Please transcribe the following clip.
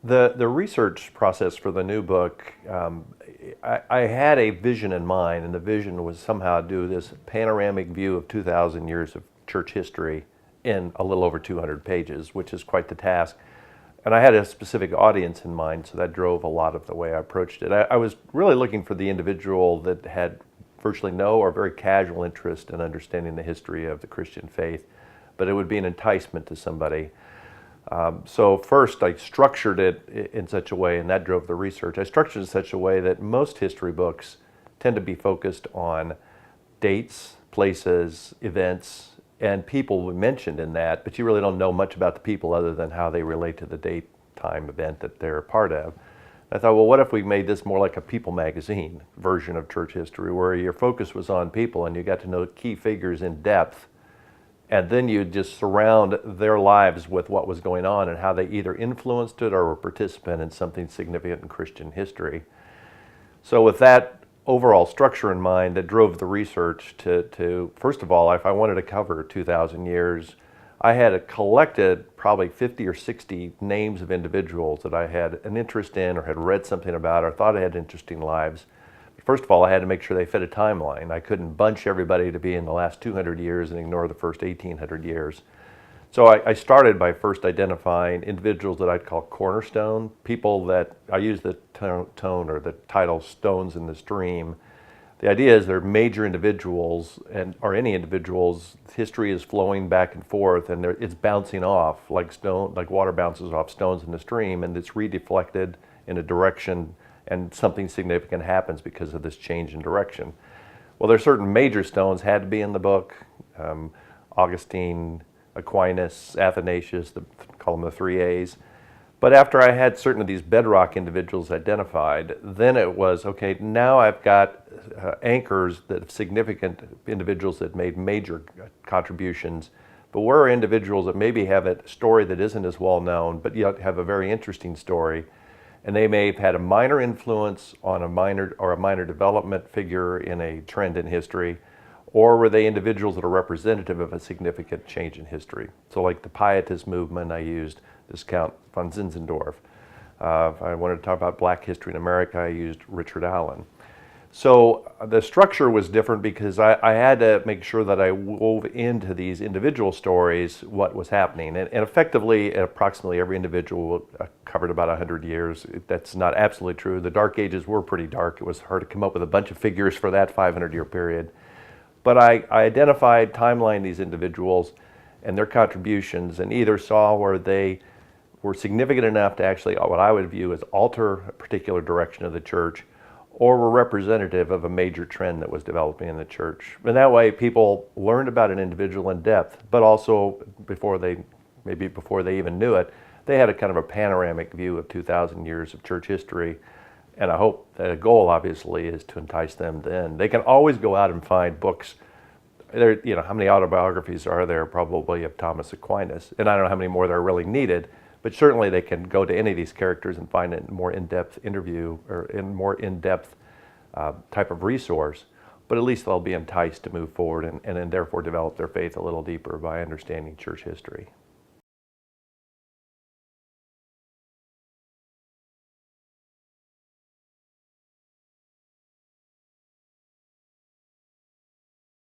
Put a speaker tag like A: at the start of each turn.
A: The research process for the new book, I had a vision in mind, and the vision was somehow do this panoramic view of 2,000 years of church history in a little over 200 pages, which is quite the task. And I had a specific audience in mind, so that drove a lot of the way I approached it. I was really looking for the individual that had virtually no or very casual interest in understanding the history of the Christian faith, but it would be an enticement to somebody. So first I structured it in such a way, and that drove the research. I structured it in such a way that most history books tend to be focused on dates, places, events, and people we mentioned in that, but you really don't know much about the people other than how they relate to the date, time, event that they're a part of. I thought, well, what if we made this more like a People magazine version of church history, where your focus was on people and you got to know key figures in depth, and then you just surround their lives with what was going on and how they either influenced it or were a participant in something significant in Christian history. So with that overall structure in mind, that drove the research to first of all, if I wanted to cover 2,000 years, I had collected probably 50 or 60 names of individuals that I had an interest in or had read something about or thought had interesting lives. First of all, I had to make sure they fit a timeline. I couldn't bunch everybody to be in the last 200 years and ignore the first 1,800 years. So I started by first identifying individuals that I'd call cornerstone, people that I use the tone or the title stones in the stream. The idea is they're major individuals, or any individuals. History is flowing back and forth, and it's bouncing off like water bounces off stones in the stream, and it's redeflected in a direction, and something significant happens because of this change in direction. Well, there's certain major stones had to be in the book. Augustine, Aquinas, Athanasius, call them the three A's. But after I had certain of these bedrock individuals identified, then it was, okay, now I've got anchors that significant individuals that made major contributions, but where are individuals that maybe have a story that isn't as well known, but yet have a very interesting story, and they may have had a minor influence on a minor development figure in a trend in history, or were they individuals that are representative of a significant change in history? So like the Pietist movement, I used this Count von Zinzendorf. If I wanted to talk about Black history in America, I used Richard Allen. So the structure was different because I had to make sure that I wove into these individual stories what was happening. And effectively, approximately every individual covered about 100 years. That's not absolutely true. The Dark Ages were pretty dark. It was hard to come up with a bunch of figures for that 500-year period. But I identified, timelined these individuals and their contributions, and either saw where they were significant enough to actually, what I would view as alter a particular direction of the church, or were representative of a major trend that was developing in the church. And that way people learned about an individual in depth, but also before they even knew it, they had a kind of a panoramic view of 2,000 years of church history. And I hope that a goal, obviously, is to entice them then. They can always go out and find books. How many autobiographies are there? Probably of Thomas Aquinas. And I don't know how many more that are really needed, but certainly they can go to any of these characters and find a more in-depth interview or a more in-depth type of resource. But at least they'll be enticed to move forward and therefore develop their faith a little deeper by understanding church history.